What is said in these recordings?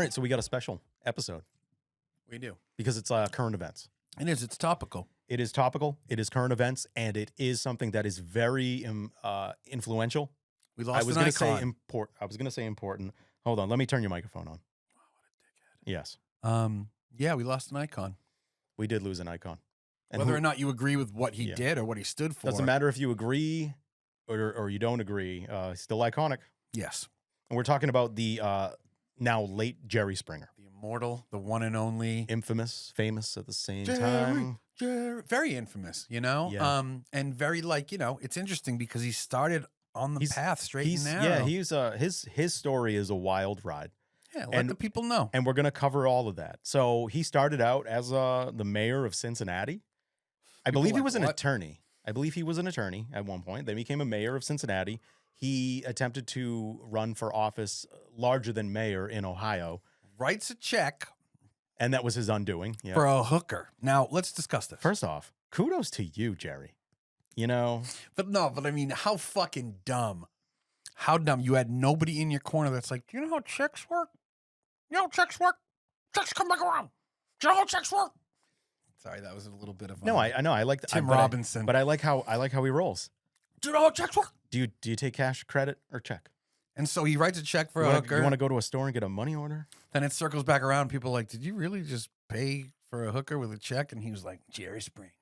right, so we got a special episode We do. because it's current events. It is. It's topical. It is topical. It is current events, and it is something that is very influential. We lost I was an going to say icon. I was going to say important. Hold on, let me turn your microphone on. Wow, what a dickhead. Yes, Yeah, we lost an icon. we did lose an icon. And Whether or not you agree with what he Yeah. did or what he stood for. doesn't matter if you agree or you don't agree. Still iconic. Yes. And we're talking about the now late Jerry Springer, The immortal, the one and only. infamous, famous at the same Jerry, time. very infamous, you know? Yeah. And very it's interesting because he started on the path straight and narrow. Yeah, his story is a wild ride. Yeah, let the people know. And we're going to cover all of that. So he started out as the mayor of Cincinnati. I believe he was an attorney. I believe he was an attorney at one point. Then he became a mayor of Cincinnati. He attempted to run for office larger than mayor in Ohio. Writes a check And that was his undoing. Yeah. for a hooker. Now, let's discuss this. First off, kudos to you, Jerry. You know, But I mean, how fucking dumb. How dumb. You had nobody in your corner that's like, do you know how checks work? You know how checks work? Checks come back around. Do you know how checks work? Sorry, that was a little bit of no, I know. I like Tim Robinson. but I like how he rolls. Do you know how checks work? Do you take cash, credit, or check? And so he writes a check for You a wanna, hooker. you want to go to a store and get a money order? Then it circles back around. People are like, did you really just pay for a hooker with a check? And he was like, Jerry Springer.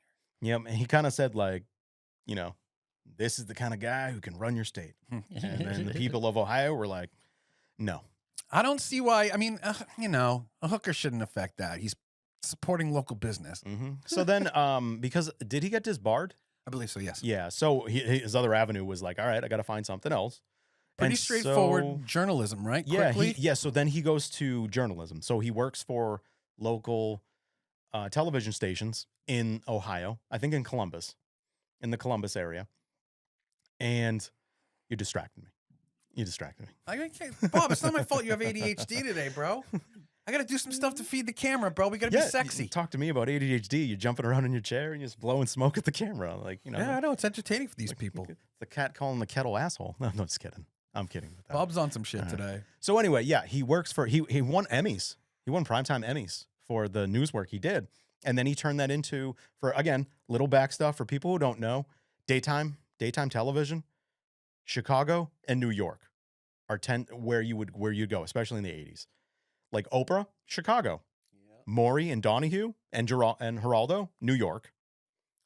Yeah, and he kind of said like, you know, this is the kind of guy who can run your state. And then the people of Ohio were like, no. I don't see why. I mean, a hooker shouldn't affect that. He's supporting local business. So then, because did he get disbarred? I believe so, yes. Yeah. So his other avenue was like, all right, I got to find something else. Pretty And straightforward so- journalism, right? Yeah. Quickly. So then he goes to journalism. So he works for local television stations in Ohio, I think in Columbus, in the Columbus area. And you distracted me. Bob, it's not my fault you have ADHD today, bro. I got to do some stuff to feed the camera, bro. We got to be sexy. Talk to me about ADHD. You're jumping around in your chair and you're just blowing smoke at the camera. Like, you know. Yeah, I know. It's entertaining for these people. The cat calling the kettle asshole. No, just kidding. I'm kidding with that. Bob's on some shit today. So anyway, yeah, he works for, he won Emmys. He won primetime Emmys for the news work he did. And then he turned that into, for again, little back stuff for people who don't know, daytime television, Chicago and New York are where you'd go, especially in the 80s. Like Oprah, Chicago. Yeah. Maury and Donahue and Geraldo, New York.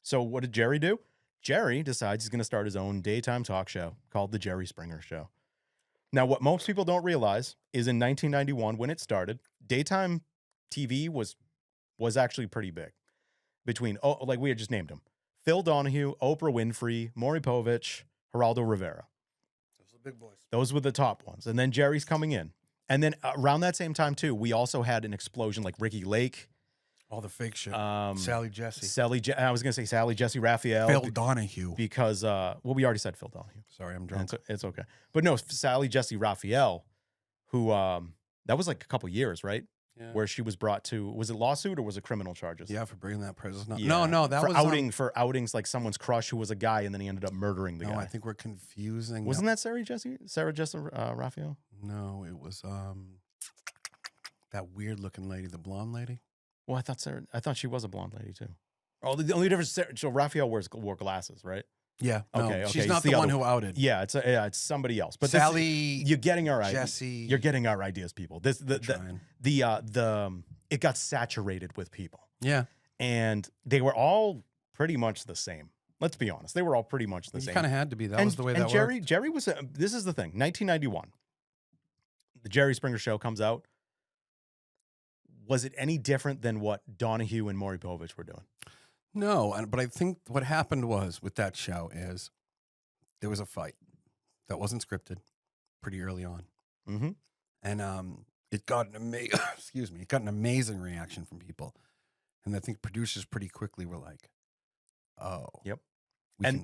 So what did Jerry do? Jerry decides he's going to start his own daytime talk show called The Jerry Springer Show. Now, what most people don't realize is in 1991, when it started, daytime TV was actually pretty big. Between, like we had just named them, Phil Donahue, Oprah Winfrey, Maury Povich, Geraldo Rivera. Those are the big boys. Those were the top ones. And then Jerry's coming in. And then around that same time, too, we also had an explosion like Ricky Lake. All the fake shit. Sally Jesse. I was going to say Sally Jesse Raphael. Phil Donahue. Because, we already said Phil Donahue. Sorry, I'm drunk. It's okay. But no, Sally Jesse Raphael, who, that was like a couple years, right? Yeah. Where she was brought to, was it lawsuit or was it criminal charges? Yeah, for bringing that president. Yeah. No, that was for outings like someone's crush who was a guy and then he ended up murdering the guy. No, I think we're confusing. Wasn't that Sarah Jesse Raphael? No, it was that weird looking lady, the blonde lady. Well, I thought she was a blonde lady too. Oh, the only difference, so Raphael wore glasses, right? Yeah. Okay. She's not the one who outed. Yeah, it's somebody else. But Sally, you're getting our Jesse. You're getting our ideas, people. It got saturated with people. Yeah. And they were all pretty much the same. Let's be honest. They were all pretty much the same. Kind of had to be. That was the way that worked. Jerry was, this is the thing, 1991. The Jerry Springer Show comes out. Was it any different than what Donahue and Maury Povich were doing? No, but I think what happened was with that show is there was a fight that wasn't scripted pretty early on. Mm-hmm. And it got an amazing reaction from people. And I think producers pretty quickly were like, oh, yep,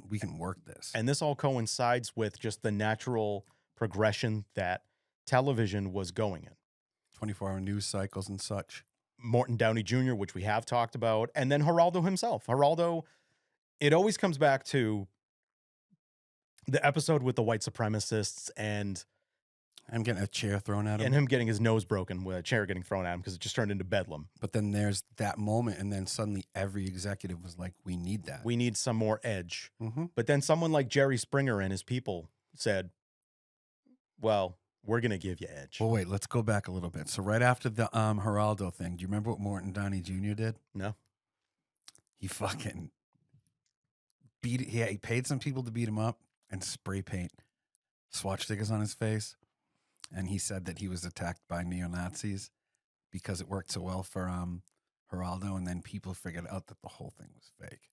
we can work this. And this all coincides with just the natural progression that television was going in. 24-hour news cycles and such. Morton Downey Jr., which we have talked about, and then Geraldo himself. Geraldo, it always comes back to the episode with the white supremacists and I'm getting a chair thrown at him. and him getting his nose broken with a chair getting thrown at him because it just turned into bedlam. But then there's that moment, and then suddenly every executive was like, we need that. We need some more edge. Mm-hmm. But then someone like Jerry Springer and his people said, well, we're going to give you edge. Well, wait, let's go back a little bit. So right after the Geraldo thing, do you remember what Morton Downey Jr. did? No. He fucking beat it. He paid some people to beat him up and spray paint swatch stickers on his face. And he said that he was attacked by neo-Nazis because it worked so well for Geraldo. And then people figured out that the whole thing was fake.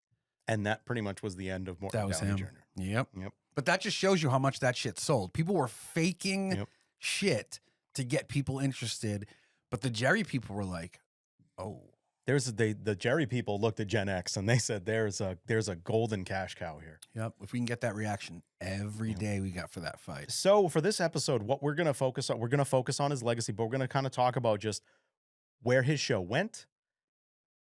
And that pretty much was the end of Morton That was Downey him. Jr. Yep. Yep. But that just shows you how much that shit sold. People were faking Yep. shit to get people interested. But the Jerry people were like, oh. The Jerry people looked at Gen X and they said there's a golden cash cow here. Yep. If we can get that reaction every day we got for that fight. So for this episode, what we're going to focus on his legacy, but we're going to kind of talk about just where his show went,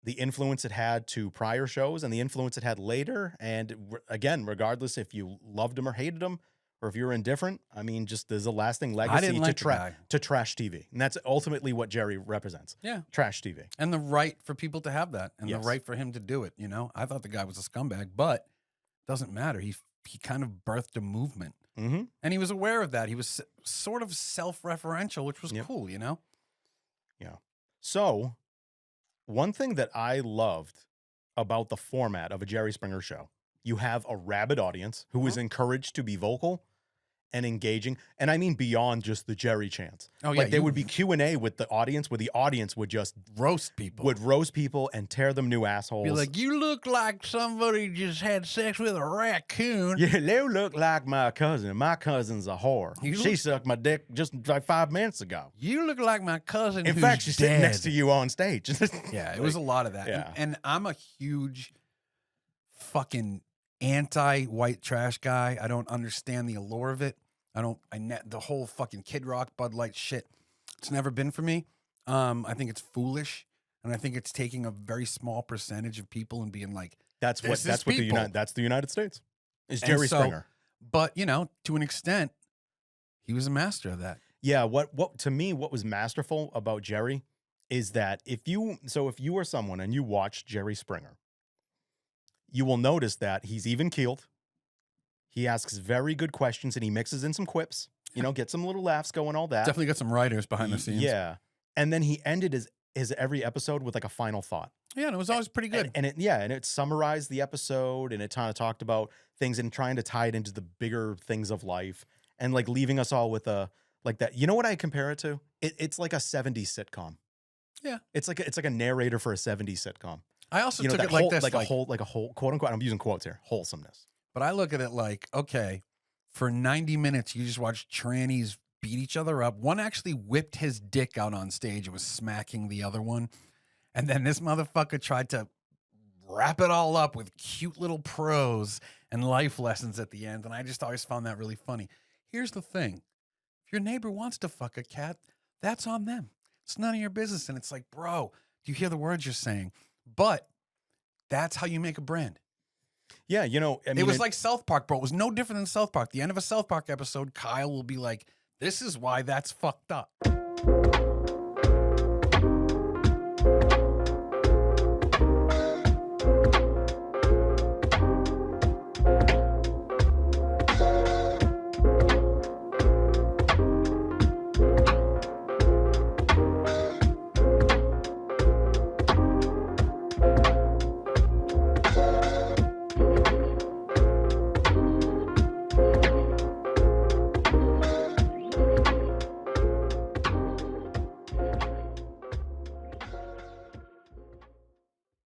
the influence it had to prior shows and the influence it had later. And again, regardless if you loved him or hated him, or if you're indifferent, I mean, just there's a lasting legacy like to trash TV. And that's ultimately what Jerry represents. Yeah. Trash TV. And the right for people to have that and Yes. the right for him to do it. You know, I thought the guy was a scumbag, but it doesn't matter. He kind of birthed a movement Mm-hmm. and he was aware of that. He was sort of self-referential, which was Yep. cool, you know? Yeah. So one thing that I loved about the format of a Jerry Springer show, you have a rabid audience who is encouraged to be vocal and engaging. And I mean beyond just the Jerry chants. Oh, yeah. Like there would be Q&A with the audience where the audience would just roast people. would roast people and tear them new assholes. Be like, you look like somebody just had sex with a raccoon. Yeah, you look like my cousin. My cousin's a whore. You She look- sucked my dick just like 5 minutes ago. You look like my cousin. In who's fact, she's sitting next dead. to you on stage. Yeah, it was a lot of that. Yeah. And I'm a huge fucking anti-white trash guy. I don't understand the allure of it. The whole fucking Kid Rock, Bud Light shit. It's never been for me. I think it's foolish. And I think it's taking a very small percentage of people and being like, That's This what is the people. United States. Is And Jerry so- Springer. but you know, to an extent, he was a master of that. Yeah, what to me, what was masterful about Jerry is that if you are someone and you watch Jerry Springer, you will notice that he's even keeled. He asks very good questions and he mixes in some quips, get some little laughs going, all that. Definitely got some writers behind the scenes. Yeah. And then he ended his every episode with like a final thought. Yeah, and it was always pretty good. And it summarized the episode and it kind of talked about things and trying to tie it into the bigger things of life and like leaving us all with like that. You know what I compare it to? It's like a 70s sitcom. Yeah. It's like a narrator for a 70s sitcom. I also took that it like whole, this. like a whole quote unquote, I'm using quotes here, wholesomeness. But I look at it like, okay, for 90 minutes, you just watch trannies beat each other up. One actually whipped his dick out on stage and was smacking the other one. And then this motherfucker tried to wrap it all up with cute little prose and life lessons at the end. And I just always found that really funny. Here's the thing. If your neighbor wants to fuck a cat, that's on them. It's none of your business. And it's like, bro, do you hear the words you're saying? But that's how you make a brand. Yeah, I mean, it was like South Park, bro. It was no different than South Park. The end of a South Park episode, Kyle will be like, this is why that's fucked up.